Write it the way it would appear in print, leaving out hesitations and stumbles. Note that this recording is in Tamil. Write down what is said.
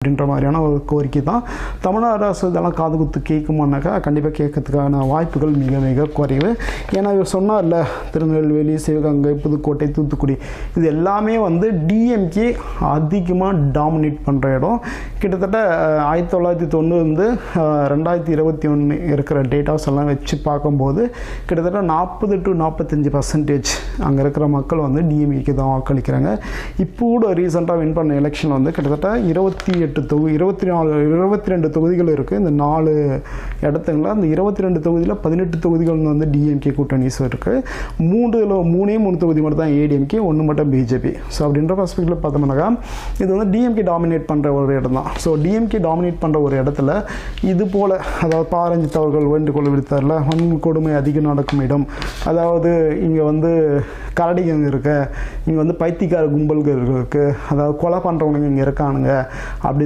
அப்படின்ற மாதிரியான ஒரு கோரிக்கை தான். தமிழ்நாடு அரசு இதெல்லாம் காது குத்து கேட்குமானாக்கா கண்டிப்பாக கேட்கறதுக்கான வாய்ப்புகள் மிக மிக குறைவு. ஏன்னா இவர் சொன்னார்ல, திருநெல்வேலி, சிவகங்கை, புதுக்கோட்டை, தூத்துக்குடி இது எல்லாமே வந்து டிஎம்கே அதிகமாக டாமினேட் பண்ணுற இடம். கிட்டத்தட்ட 1990 2021 இருக்கிற டேட்டாஸ் எல்லாம் வச்சு பார்க்கும்போது கிட்டத்தட்ட 40 to 45% அங்கே இருக்கிற மக்கள் வந்து டிஎம்கேக்கு தான் வாக்களிக்கிறாங்க. இப்போ கூட ரீசெண்டாக வின் பண்ண எலெக்ஷன் வந்து கிட்டத்தட்ட 22 தொகுதிகள் இருக்குது. இந்த 4 இடத்துங்கள அந்த 22 தொகுதியில் 18 தொகுதிகள் வந்து டிஎம்கே கூட்டணிஸ் இருக்குது. 3 தொகுதி மட்டும் தான் ஏடிஎம்கே, 1 மட்டும் பிஜேபி. ஸோ அப்படின்ற பர்ஸ்பெக்டிவில் பார்த்தோம்னாக்கா இது வந்து டிஎம்கே டாமினேட் பண்ணுற ஒரு இடம் தான். ஸோ டிஎம்கே டாமினேட் பண்ணுற ஒரு இடத்துல இது போல், அதாவது பாரஞ்சித் அவர்கள் வேண்டுகோள் விடுத்தார்ல, வன்கொடுமை அதிகம் நடக்கும் இடம், அதாவது இங்கே வந்து கரடிகள் இருக்கு, இங்கே வந்து பைத்தியக்கார கும்பல்கள் இருக்குது, அதாவது கொலை பண்ணுறவனுங்க இங்கே இருக்கானுங்க அப்படி